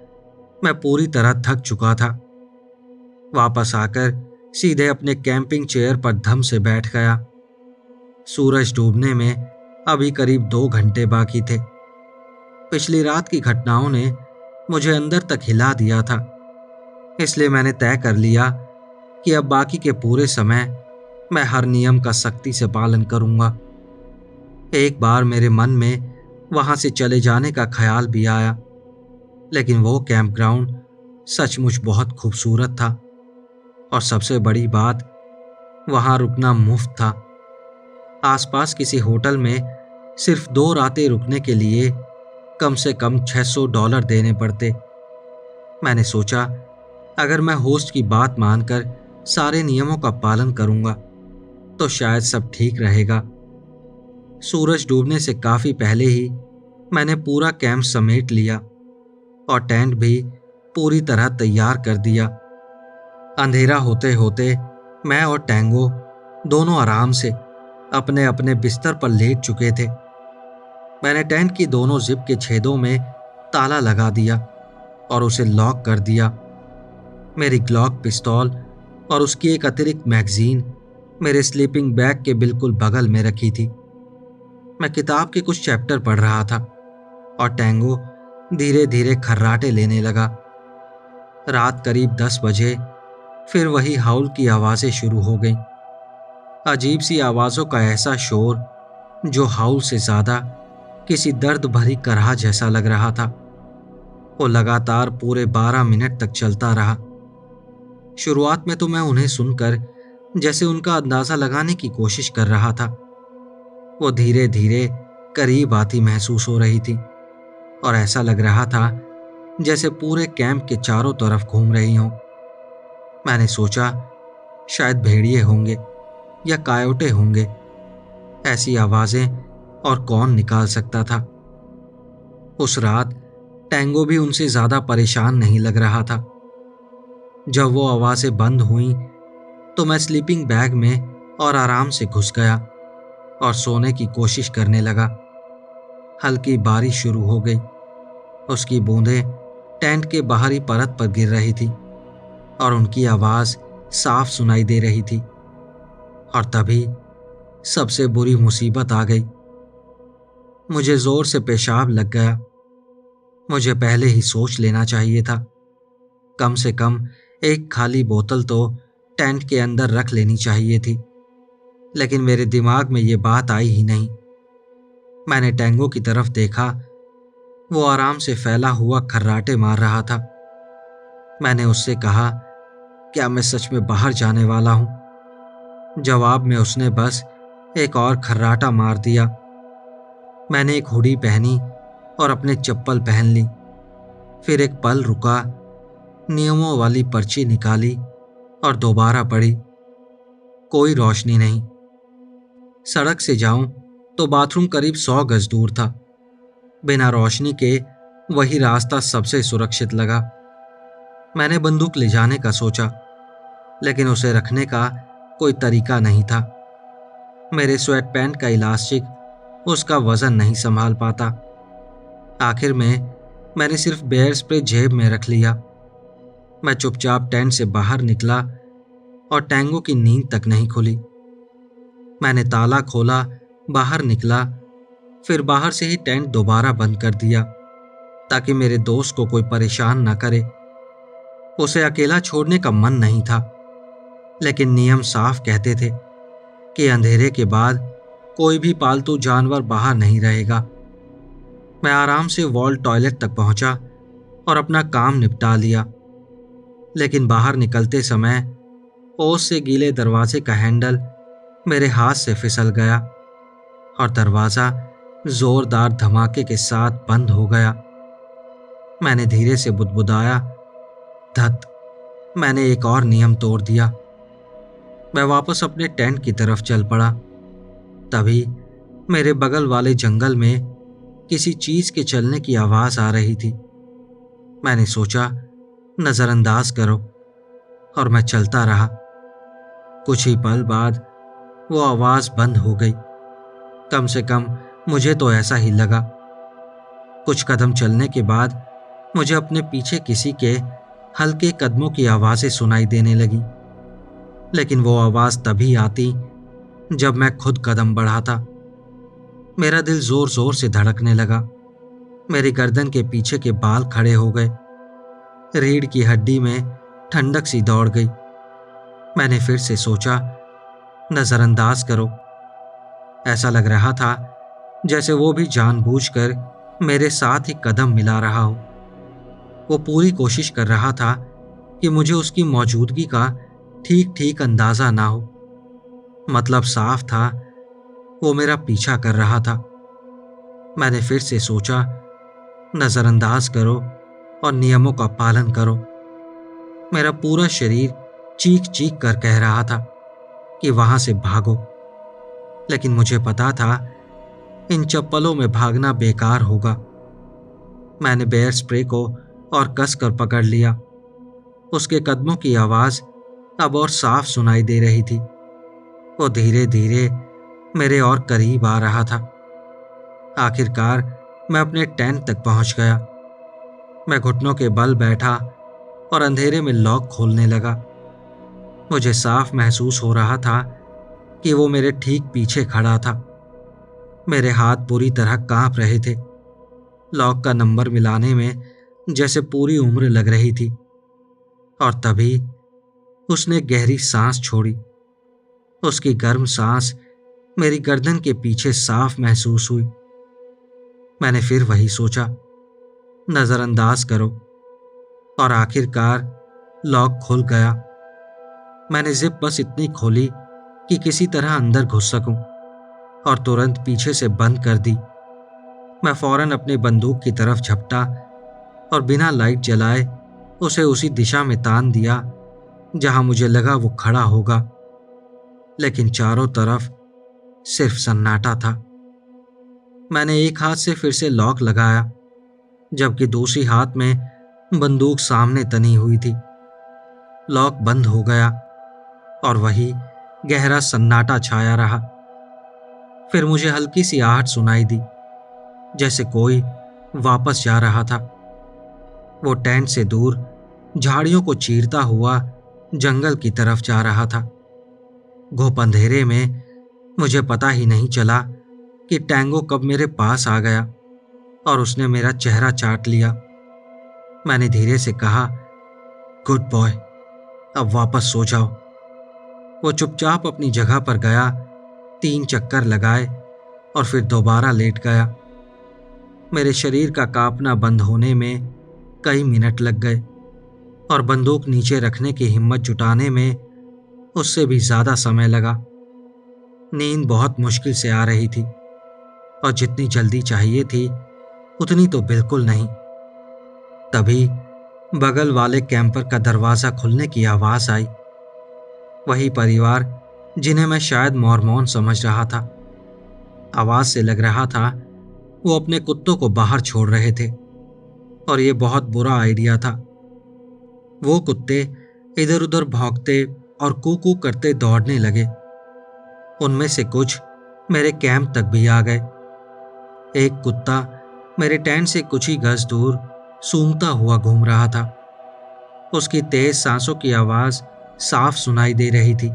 मैं पूरी तरह थक चुका था। वापस आकर सीधे अपने कैंपिंग चेयर पर धम से बैठ गया। सूरज डूबने में अभी करीब 2 घंटे बाकी थे। पिछली रात की घटनाओं ने मुझे अंदर तक हिला दिया था, इसलिए मैंने तय कर लिया कि अब बाकी के पूरे समय मैं हर नियम का सख्ती से पालन करूंगा। एक बार मेरे मन में वहां से चले जाने का ख्याल भी आया, लेकिन वो कैंपग्राउंड सचमुच बहुत खूबसूरत था और सबसे बड़ी बात, वहां रुकना मुफ्त था। आसपास किसी होटल में सिर्फ 2 रातें रुकने के लिए कम से कम $600 देने पड़ते। मैंने सोचा, अगर मैं होस्ट की बात मानकर सारे नियमों का पालन करूंगा तो शायद सब ठीक रहेगा। सूरज डूबने से काफी पहले ही मैंने पूरा कैंप समेट लिया और टेंट भी पूरी तरह तैयार कर दिया। अंधेरा होते होते मैं और टैंगो दोनों आराम से अपने अपने बिस्तर पर लेट चुके थे। मैंने टेंट की दोनों जिप के छेदों में ताला लगा दिया और उसे लॉक कर दिया। मेरी ग्लॉक पिस्तौल और उसकी एक अतिरिक्त मैगजीन मेरे स्लीपिंग बैग के बिल्कुल बगल में रखी थी। मैं किताब के कुछ चैप्टर पढ़ रहा था और टैंगो धीरे धीरे खर्राटे लेने लगा। रात करीब 10 बजे फिर वही हाउल की आवाज़ें शुरू हो गईं। अजीब सी आवाज़ों का ऐसा शोर जो हाउल से ज़्यादा किसी दर्द भरी कराह जैसा लग रहा था। वो लगातार पूरे 12 मिनट तक चलता रहा। शुरुआत में तो मैं उन्हें सुनकर जैसे उनका अंदाज़ा लगाने की कोशिश कर रहा था। वो धीरे धीरे करीब आती महसूस हो रही थी और ऐसा लग रहा था जैसे पूरे कैंप के चारों तरफ घूम रही हों। मैंने सोचा शायद भेड़िए होंगे या कायोटे होंगे। ऐसी आवाज़ें और कौन निकाल सकता था। उस रात टैंगो भी उनसे ज़्यादा परेशान नहीं लग रहा था। जब वो आवाज़ें बंद हुईं तो मैं स्लीपिंग बैग में और आराम से घुस गया और सोने की कोशिश करने लगा। हल्की बारिश शुरू हो गई। उसकी बूंदें टेंट के बाहरी परत पर गिर रही थी और उनकी आवाज़ साफ सुनाई दे रही थी। और तभी सबसे बुरी मुसीबत आ गई। मुझे जोर से पेशाब लग गया। मुझे पहले ही सोच लेना चाहिए था। कम से कम एक खाली बोतल तो टेंट के अंदर रख लेनी चाहिए थी, लेकिन मेरे दिमाग में ये बात आई ही नहीं। मैंने टैंगो की तरफ देखा। वो आराम से फैला हुआ खर्राटे मार रहा था। मैंने उससे कहा, क्या मैं सच में बाहर जाने वाला हूं? जवाब में उसने बस एक और खर्राटा मार दिया। मैंने एक हुडी पहनी और अपने चप्पल पहन ली। फिर एक पल रुका, नियमों वाली पर्ची निकाली और दोबारा पढ़ी। कोई रोशनी नहीं। सड़क से जाऊं तो बाथरूम करीब 100 गज दूर था। बिना रोशनी के वही रास्ता सबसे सुरक्षित लगा। मैंने बंदूक ले जाने का सोचा, लेकिन उसे रखने का कोई तरीका नहीं था। मेरे स्वेट पैंट का इलास्टिक उसका वजन नहीं संभाल पाता। आखिर में मैंने सिर्फ बेयर स्प्रे जेब में रख लिया। मैं चुपचाप टेंट से बाहर निकला और टैंगो की नींद तक नहीं खुली। मैंने ताला खोला, बाहर निकला, फिर बाहर से ही टेंट दोबारा बंद कर दिया ताकि मेरे दोस्त को कोई परेशान न करे। उसे अकेला छोड़ने का मन नहीं था, लेकिन नियम साफ कहते थे कि अंधेरे के बाद कोई भी पालतू जानवर बाहर नहीं रहेगा। मैं आराम से वॉल टॉयलेट तक पहुंचा और अपना काम निपटा लिया, लेकिन बाहर निकलते समय ओस से गीले दरवाजे का हैंडल मेरे हाथ से फिसल गया और दरवाज़ा जोरदार धमाके के साथ बंद हो गया। मैंने धीरे से बुदबुदाया, धत, मैंने एक और नियम तोड़ दिया। मैं वापस अपने टेंट की तरफ चल पड़ा। तभी मेरे बगल वाले जंगल में किसी चीज के चलने की आवाज आ रही थी। मैंने सोचा नजरअंदाज करो, और मैं चलता रहा। कुछ ही पल बाद वो आवाज बंद हो गई। कम से कम मुझे तो ऐसा ही लगा। कुछ कदम चलने के बाद मुझे अपने पीछे किसी के हल्के कदमों की आवाजें सुनाई देने लगी, लेकिन वो आवाज तभी आती जब मैं खुद कदम बढ़ाता। मेरा दिल जोर जोर से धड़कने लगा। मेरी गर्दन के पीछे के बाल खड़े हो गए। रीढ़ की हड्डी में ठंडक सी दौड़ गई। मैंने फिर से सोचा, नजरअंदाज करो। ऐसा लग रहा था जैसे वो भी जानबूझकर मेरे साथ ही कदम मिला रहा हो। वो पूरी कोशिश कर रहा था कि मुझे उसकी मौजूदगी का ठीक ठीक अंदाजा ना हो। मतलब साफ था, वो मेरा पीछा कर रहा था। मैंने फिर से सोचा, नजरअंदाज करो और नियमों का पालन करो। मेरा पूरा शरीर चीख चीख कर कह रहा था कि वहां से भागो, लेकिन मुझे पता था इन चप्पलों में भागना बेकार होगा। मैंने बेयर स्प्रे को और कस कर पकड़ लिया। उसके कदमों की आवाज अब और साफ सुनाई दे रही थी। वो धीरे धीरे मेरे और करीब आ रहा था। आखिरकार मैं अपने टेंट तक पहुंच गया। मैं घुटनों के बल बैठा और अंधेरे में लॉक खोलने लगा। मुझे साफ महसूस हो रहा था कि वो मेरे ठीक पीछे खड़ा था। मेरे हाथ बुरी तरह कांप रहे थे। लॉक का नंबर मिलाने में जैसे पूरी उम्र लग रही थी। और तभी उसने गहरी सांस छोड़ी। उसकी गर्म सांस मेरी गर्दन के पीछे साफ महसूस हुई। मैंने फिर वही सोचा, नजरअंदाज करो, और आखिरकार लॉक खुल गया। मैंने जिप बस इतनी खोली कि किसी तरह अंदर घुस सकूं, और तुरंत पीछे से बंद कर दी। मैं फौरन अपने बंदूक की तरफ झपटा और बिना लाइट जलाए उसे उसी दिशा में तान दिया जहां मुझे लगा वो खड़ा होगा। लेकिन चारों तरफ सिर्फ सन्नाटा था। मैंने एक हाथ से फिर से लॉक लगाया, जबकि दूसरी हाथ में बंदूक सामने तनी हुई थी। लॉक बंद हो गया और वही गहरा सन्नाटा छाया रहा। फिर मुझे हल्की सी आहट सुनाई दी, जैसे कोई वापस जा रहा था। वो टेंट से दूर झाड़ियों को चीरता हुआ जंगल की तरफ जा रहा था। घुप अंधेरे में मुझे पता ही नहीं चला कि टैंगो कब मेरे पास आ गया और उसने मेरा चेहरा चाट लिया। मैंने धीरे से कहा, गुड बॉय, अब वापस सो जाओ। वो चुपचाप अपनी जगह पर गया, 3 चक्कर लगाए और फिर दोबारा लेट गया। मेरे शरीर का कांपना बंद होने में कई मिनट लग गए और बंदूक नीचे रखने की हिम्मत जुटाने में उससे भी ज्यादा समय लगा। नींद बहुत मुश्किल से आ रही थी और जितनी जल्दी चाहिए थी उतनी तो बिल्कुल नहीं। तभी बगल वाले कैंपर का दरवाजा खुलने की आवाज आई। वही परिवार जिन्हें मैं शायद मॉर्मॉन समझ रहा था। आवाज से लग रहा था वो अपने कुत्तों को बाहर छोड़ रहे थे, और ये बहुत बुरा आइडिया था। वो कुत्ते इधर उधर भौंकते और कू करते दौड़ने लगे। उनमें से कुछ मेरे कैंप तक भी आ गए। एक कुत्ता मेरे टेंट से कुछ ही गज दूर सूंघता हुआ घूम रहा था। उसकी तेज सांसों की आवाज साफ सुनाई दे रही थी।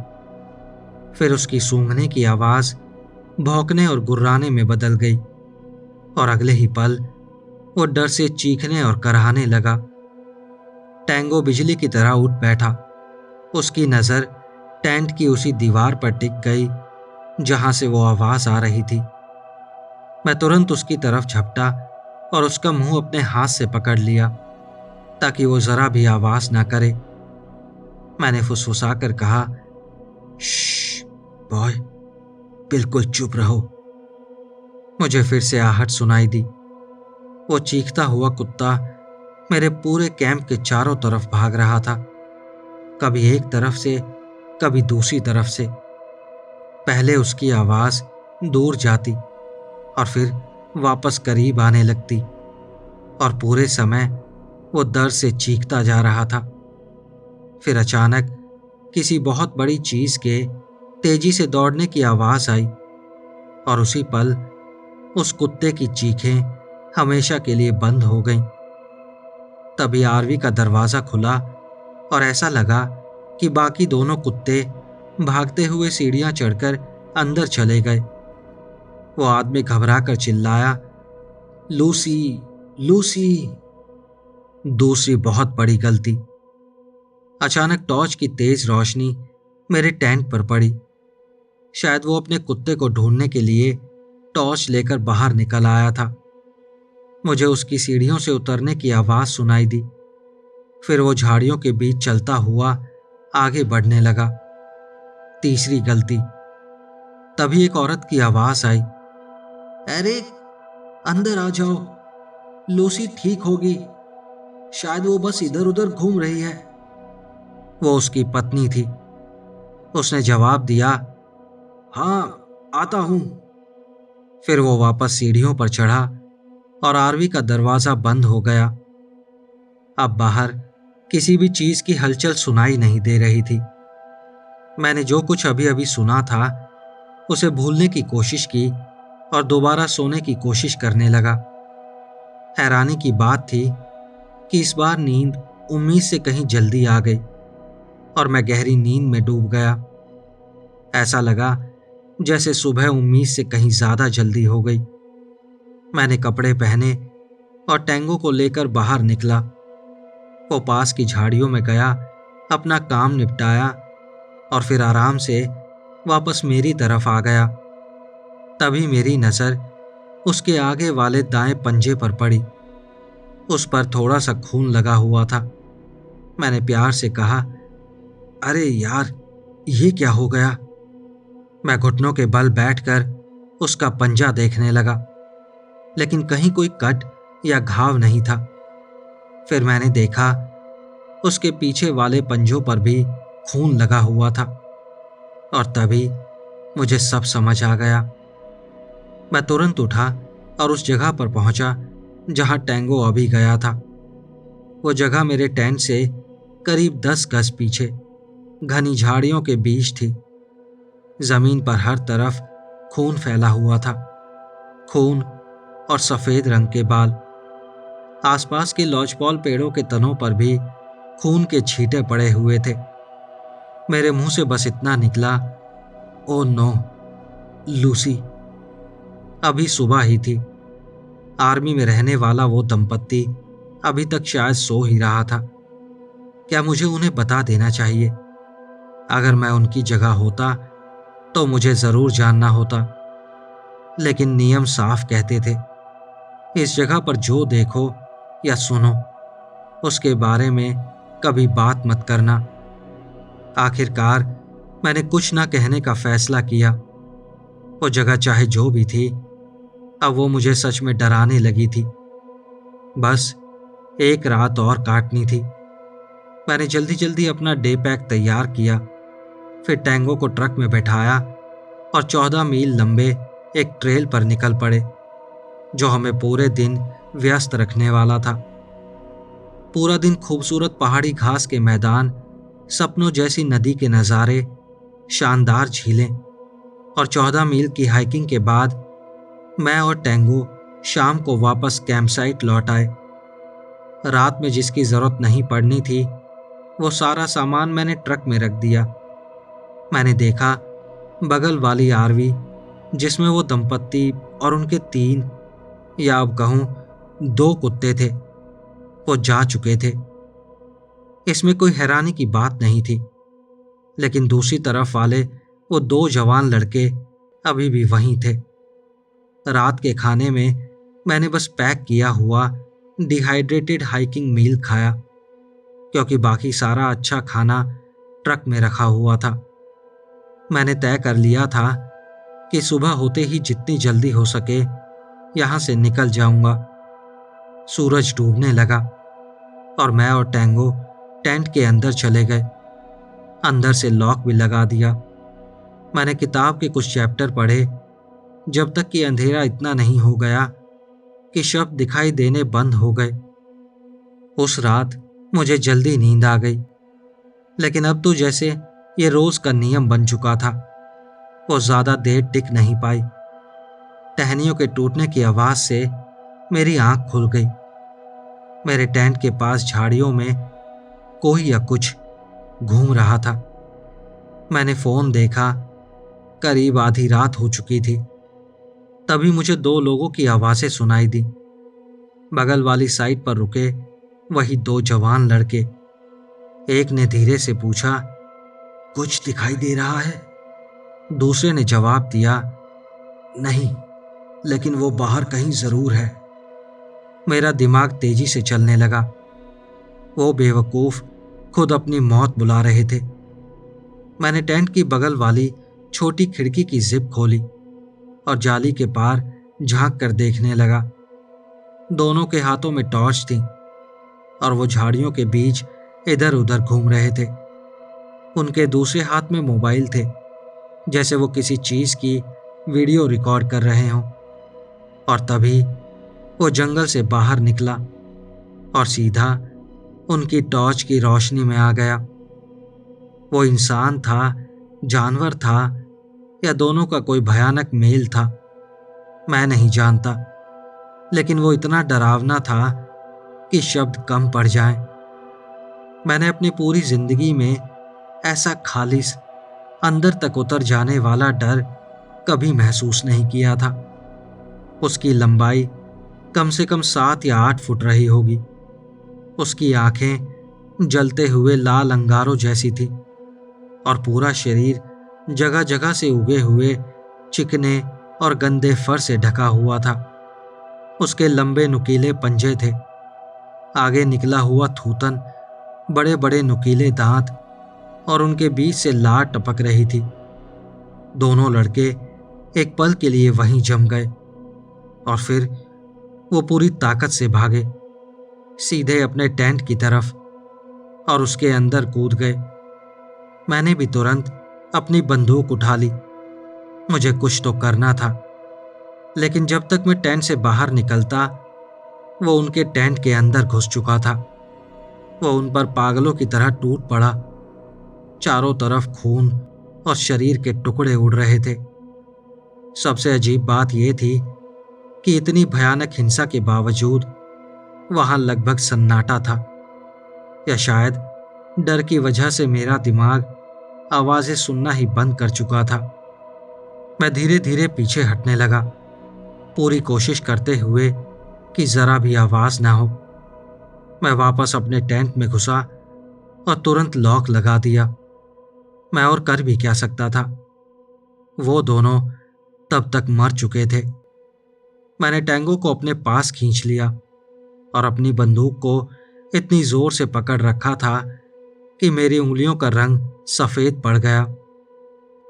फिर उसकी सूंघने की आवाज भौंकने और गुर्राने में बदल गई, और अगले ही पल वो डर से चीखने और कराहने लगा। टैंगो बिजली की तरह उठ बैठा। उसकी नजर टेंट की उसी दीवार पर टिक गई जहां से वो आवाज आ रही थी। मैं तुरंत उसकी तरफ झपटा और उसका मुंह अपने हाथ से पकड़ लिया ताकि वो जरा भी आवाज ना करे। मैंने फुसफुसाकर कहा, श्श बॉय, बिल्कुल चुप रहो। मुझे फिर से आहट सुनाई दी। वो चीखता हुआ कुत्ता मेरे पूरे कैंप के चारों तरफ भाग रहा था, कभी एक तरफ से कभी दूसरी तरफ से। पहले उसकी आवाज दूर जाती और फिर वापस करीब आने लगती, और पूरे समय वो दर्द से चीखता जा रहा था। फिर अचानक किसी बहुत बड़ी चीज के तेजी से दौड़ने की आवाज आई, और उसी पल उस कुत्ते की चीखें हमेशा के लिए बंद हो गईं। तभी आरवी का दरवाजा खुला और ऐसा लगा कि बाकी दोनों कुत्ते भागते हुए सीढ़ियां चढ़कर अंदर चले गए। वो आदमी घबराकर चिल्लाया, लूसी, लूसी। दूसरी बहुत बड़ी गलती। अचानक टॉर्च की तेज रोशनी मेरे टेंट पर पड़ी। शायद वो अपने कुत्ते को ढूंढने के लिए टॉर्च लेकर बाहर निकल आया था। मुझे उसकी सीढ़ियों से उतरने की आवाज सुनाई दी। फिर वो झाड़ियों के बीच चलता हुआ आगे बढ़ने लगा। तीसरी गलती। तभी एक औरत की आवाज आई, अरे अंदर आ जाओ, लूसी ठीक होगी, शायद वो बस इधर उधर घूम रही है। वो उसकी पत्नी थी। उसने जवाब दिया, हाँ आता हूं। फिर वो वापस सीढ़ियों पर चढ़ा और आरवी का दरवाजा बंद हो गया। अब बाहर किसी भी चीज की हलचल सुनाई नहीं दे रही थी। मैंने जो कुछ अभी अभी सुना था उसे भूलने की कोशिश की और दोबारा सोने की कोशिश करने लगा। हैरानी की बात थी कि इस बार नींद उम्मीद से कहीं जल्दी आ गई और मैं गहरी नींद में डूब गया। ऐसा लगा जैसे सुबह उम्मीद से कहीं ज्यादा जल्दी हो गई। मैंने कपड़े पहने और टेंगो को लेकर बाहर निकला। वो पास की झाड़ियों में गया, अपना काम निपटाया और फिर आराम से वापस मेरी तरफ आ गया। तभी मेरी नजर उसके आगे वाले दाएं पंजे पर पड़ी। उस पर थोड़ा सा खून लगा हुआ था। मैंने प्यार से कहा, अरे यार, ये क्या हो गया? मैं घुटनों के बल बैठकर उसका पंजा देखने लगा, लेकिन कहीं कोई कट या घाव नहीं था। फिर मैंने देखा उसके पीछे वाले पंजों पर भी खून लगा हुआ था और तभी मुझे सब समझ आ गया। मैं तुरंत उठा और उस जगह पर पहुंचा जहां टेंगो अभी गया था। वो जगह मेरे टेंट से करीब 10 गज पीछे घनी झाड़ियों के बीच थी। जमीन पर हर तरफ खून फैला हुआ था, खून और सफेद रंग के बाल। आसपास के लॉजपॉल पेड़ों के तनों पर भी खून के छींटे पड़े हुए थे। मेरे मुंह से बस इतना निकला, ओ नो, लूसी। अभी सुबह ही थी। आर्मी में रहने वाला वो दंपत्ति अभी तक शायद सो ही रहा था। क्या मुझे उन्हें बता देना चाहिए? अगर मैं उनकी जगह होता तो मुझे जरूर जानना होता, लेकिन नियम साफ कहते थे, इस जगह पर जो देखो या सुनो उसके बारे में कभी बात मत करना। आखिरकार मैंने कुछ ना कहने का फैसला किया। वो जगह चाहे जो भी थी, अब वो मुझे सच में डराने लगी थी। बस एक रात और काटनी थी। मैंने जल्दी जल्दी अपना डे पैक तैयार किया, फिर टेंगो को ट्रक में बैठाया और 14 मील लंबे एक ट्रेल पर निकल पड़े, जो हमें पूरे दिन व्यस्त रखने वाला था। पूरा दिन खूबसूरत पहाड़ी घास के मैदान, सपनों जैसी नदी के नज़ारे, शानदार झीलें और 14 मील की हाइकिंग के बाद मैं और टेंगो शाम को वापस कैंपसाइट लौट आए। रात में जिसकी जरूरत नहीं पड़नी थी, वो सारा सामान मैंने ट्रक में रख दिया। मैंने देखा बगल वाली आरवी, जिसमें वो दंपत्ति और उनके 3 या अब कहूं 2 कुत्ते थे, वो जा चुके थे। इसमें कोई हैरानी की बात नहीं थी, लेकिन दूसरी तरफ वाले वो 2 जवान लड़के अभी भी वहीं थे। रात के खाने में मैंने बस पैक किया हुआ डिहाइड्रेटेड हाइकिंग मील खाया, क्योंकि बाकी सारा अच्छा खाना ट्रक में रखा हुआ था। मैंने तय कर लिया था कि सुबह होते ही जितनी जल्दी हो सके यहां से निकल जाऊंगा। सूरज डूबने लगा और मैं और टेंगो टेंट के अंदर चले गए। अंदर से लॉक भी लगा दिया। मैंने किताब के कुछ चैप्टर पढ़े, जब तक कि अंधेरा इतना नहीं हो गया कि शब्द दिखाई देने बंद हो गए। उस रात मुझे जल्दी नींद आ गई, लेकिन अब तो जैसे ये रोज का नियम बन चुका था। वो ज्यादा देर टिक नहीं पाई। टहनियों के टूटने की आवाज से मेरी आंख खुल गई। मेरे टेंट के पास झाड़ियों में कोई या कुछ घूम रहा था। मैंने फोन देखा, करीब आधी रात हो चुकी थी। तभी मुझे 2 लोगों की आवाजें सुनाई दी। बगल वाली साइड पर रुके वही 2 जवान लड़के। एक ने धीरे से पूछा, कुछ दिखाई दे रहा है? दूसरे ने जवाब दिया, नहीं, लेकिन वो बाहर कहीं जरूर है। मेरा दिमाग तेजी से चलने लगा। वो बेवकूफ खुद अपनी मौत बुला रहे थे। मैंने टेंट की बगल वाली छोटी खिड़की की जिप खोली और जाली के पार झांक कर देखने लगा। दोनों के हाथों में टॉर्च थी और वो झाड़ियों के बीच इधर उधर घूम रहे थे। उनके दूसरे हाथ में मोबाइल थे, जैसे वो किसी चीज की वीडियो रिकॉर्ड कर रहे हों। और तभी वो जंगल से बाहर निकला और सीधा उनकी टॉर्च की रोशनी में आ गया। वो इंसान था, जानवर था, या दोनों का कोई भयानक मेल था, मैं नहीं जानता, लेकिन वो इतना डरावना था कि शब्द कम पड़ जाएं। मैंने अपनी पूरी जिंदगी में ऐसा खालिस, अंदर तक उतर जाने वाला डर कभी महसूस नहीं किया था। उसकी लंबाई कम से कम 7 या 8 फुट रही होगी। उसकी आंखें जलते हुए लाल अंगारों जैसी थी और पूरा शरीर जगह जगह से उगे हुए चिकने और गंदे फर से ढका हुआ था। उसके लंबे नुकीले पंजे थे, आगे निकला हुआ थूथन, बड़े बड़े नुकीले दांत और उनके बीच से लार टपक रही थी। दोनों लड़के एक पल के लिए वहीं जम गए और फिर वो पूरी ताकत से भागे सीधे अपने टेंट की तरफ और उसके अंदर कूद गए। मैंने भी तुरंत अपनी बंदूक उठा ली। मुझे कुछ तो करना था, लेकिन जब तक मैं टेंट से बाहर निकलता वो उनके टेंट के अंदर घुस चुका था। वो उन पर पागलों की तरह टूट पड़ा। चारों तरफ खून और शरीर के टुकड़े उड़ रहे थे। सबसे अजीब बात यह थी कि इतनी भयानक हिंसा के बावजूद वहां लगभग सन्नाटा था, या शायद डर की वजह से मेरा दिमाग आवाजें सुनना ही बंद कर चुका था। मैं धीरे धीरे पीछे हटने लगा, पूरी कोशिश करते हुए कि जरा भी आवाज ना हो। मैं वापस अपने टेंट में घुसा और तुरंत लॉक लगा दिया। मैं और कर भी क्या सकता था? वो दोनों तब तक मर चुके थे। मैंने टैंगो को अपने पास खींच लिया और अपनी बंदूक को इतनी जोर से पकड़ रखा था कि मेरी उंगलियों का रंग सफेद पड़ गया।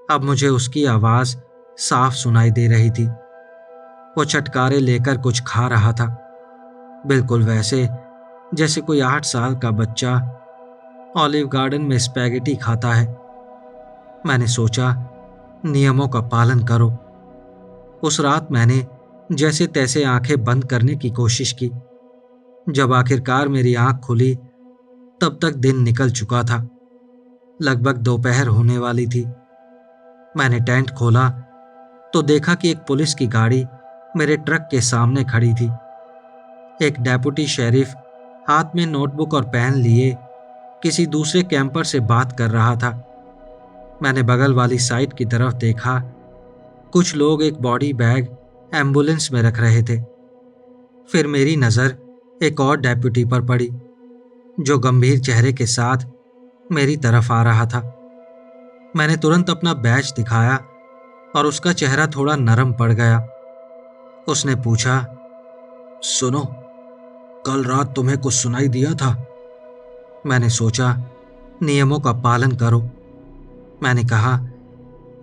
अब मुझे उसकी आवाज साफ सुनाई दे रही थी। वो चटकारे लेकर कुछ खा रहा था, बिल्कुल वैसे जैसे कोई 8 साल का बच्चा ऑलिव गार्डन में स्पैगेटी खाता है। मैंने सोचा, नियमों का पालन करो। उस रात मैंने जैसे तैसे आंखें बंद करने की कोशिश की। जब आखिरकार मेरी आंख खुली तब तक दिन निकल चुका था। लगभग दोपहर होने वाली थी। मैंने टेंट खोला तो देखा कि एक पुलिस की गाड़ी मेरे ट्रक के सामने खड़ी थी। एक डेप्यूटी शेरिफ हाथ में नोटबुक और पेन लिए किसी दूसरे कैंपर से बात कर रहा था। मैंने बगल वाली साइड की तरफ देखा। कुछ लोग एक बॉडी बैग एम्बुलेंस में रख रहे थे। फिर मेरी नज़र एक और डेप्यूटी पर पड़ी जो गंभीर चेहरे के साथ मेरी तरफ आ रहा था। मैंने तुरंत अपना बैज दिखाया और उसका चेहरा थोड़ा नरम पड़ गया। उसने पूछा, सुनो, कल रात तुम्हें कुछ सुनाई दिया था? मैंने सोचा, नियमों का पालन करो। मैंने कहा,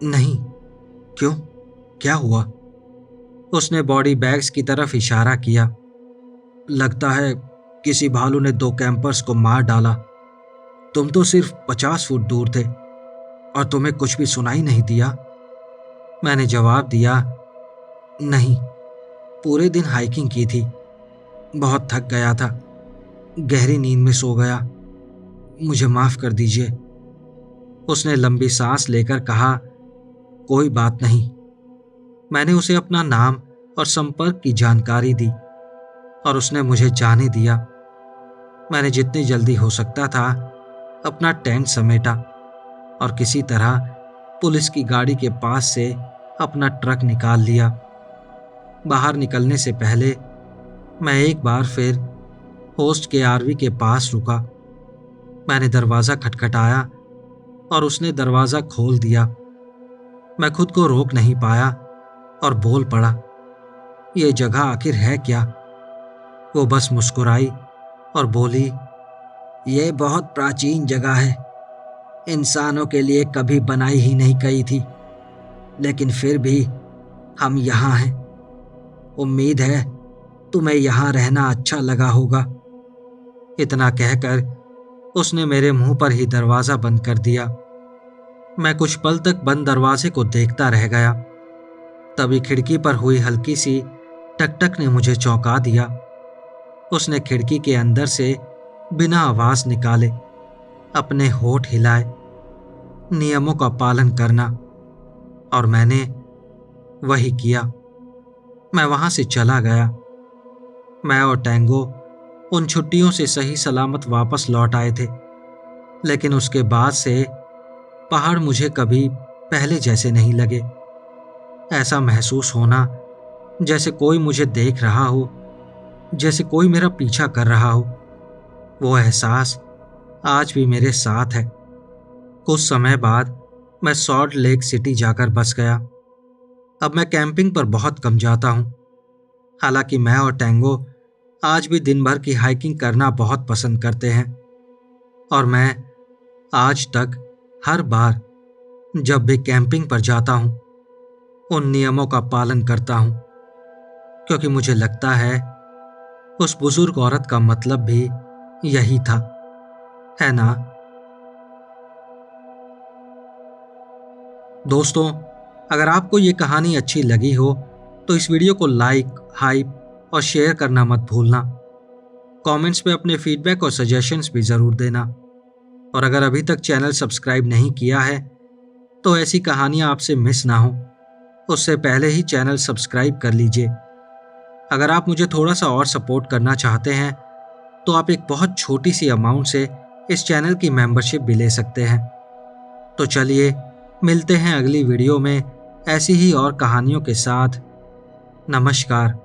नहीं। क्यों, क्या हुआ? उसने बॉडी बैग्स की तरफ इशारा किया। लगता है किसी भालू ने 2 कैंपर्स को मार डाला। तुम तो सिर्फ 50 फुट दूर थे और तुम्हें कुछ भी सुनाई नहीं दिया। मैंने जवाब दिया, नहीं, पूरे दिन हाइकिंग की थी, बहुत थक गया था, गहरी नींद में सो गया, मुझे माफ कर दीजिए। उसने लंबी सांस लेकर कहा, कोई बात नहीं। मैंने उसे अपना नाम और संपर्क की जानकारी दी और उसने मुझे जाने दिया। मैंने जितनी जल्दी हो सकता था अपना टेंट समेटा और किसी तरह पुलिस की गाड़ी के पास से अपना ट्रक निकाल लिया। बाहर निकलने से पहले मैं एक बार फिर होस्ट के आरवी के पास रुका। मैंने दरवाज़ा खटखटाया और उसने दरवाज़ा खोल दिया। मैं खुद को रोक नहीं पाया और बोल पड़ा, ये जगह आखिर है क्या? वो बस मुस्कुराई और बोली, ये बहुत प्राचीन जगह है, इंसानों के लिए कभी बनाई ही नहीं गई थी, लेकिन फिर भी हम यहाँ हैं। उम्मीद है तुम्हें यहाँ रहना अच्छा लगा होगा। इतना कहकर उसने मेरे मुंह पर ही दरवाज़ा बंद कर दिया। मैं कुछ पल तक बंद दरवाजे को देखता रह गया। तभी खिड़की पर हुई हल्की सी टकटक ने मुझे चौंका दिया। उसने खिड़की के अंदर से बिना आवाज निकाले अपने होठ हिलाए, नियमों का पालन करना, और मैंने वही किया। मैं वहां से चला गया। मैं और टैंगो उन छुट्टियों से सही सलामत वापस लौट आए थे, लेकिन उसके बाद से पहाड़ मुझे कभी पहले जैसे नहीं लगे। ऐसा महसूस होना जैसे कोई मुझे देख रहा हो, जैसे कोई मेरा पीछा कर रहा हो, वो एहसास आज भी मेरे साथ है। कुछ समय बाद मैं सॉल्ट लेक सिटी जाकर बस गया। अब मैं कैंपिंग पर बहुत कम जाता हूँ। हालांकि मैं और टैंगो आज भी दिन भर की हाइकिंग करना बहुत पसंद करते हैं, और मैं आज तक हर बार जब भी कैंपिंग पर जाता हूँ उन नियमों का पालन करता हूँ, क्योंकि मुझे लगता है उस बुजुर्ग औरत का मतलब भी यही था, है ना? दोस्तों, अगर आपको ये कहानी अच्छी लगी हो तो इस वीडियो को लाइक, हाइप और शेयर करना मत भूलना। कमेंट्स में अपने फीडबैक और सजेशंस भी ज़रूर देना। और अगर अभी तक चैनल सब्सक्राइब नहीं किया है तो ऐसी कहानियाँ आपसे मिस ना हो, उससे पहले ही चैनल सब्सक्राइब कर लीजिए। अगर आप मुझे थोड़ा सा और सपोर्ट करना चाहते हैं तो आप एक बहुत छोटी सी अमाउंट से इस चैनल की मेंबरशिप भी ले सकते हैं। तो चलिए मिलते हैं अगली वीडियो में ऐसी ही और कहानियों के साथ। नमस्कार।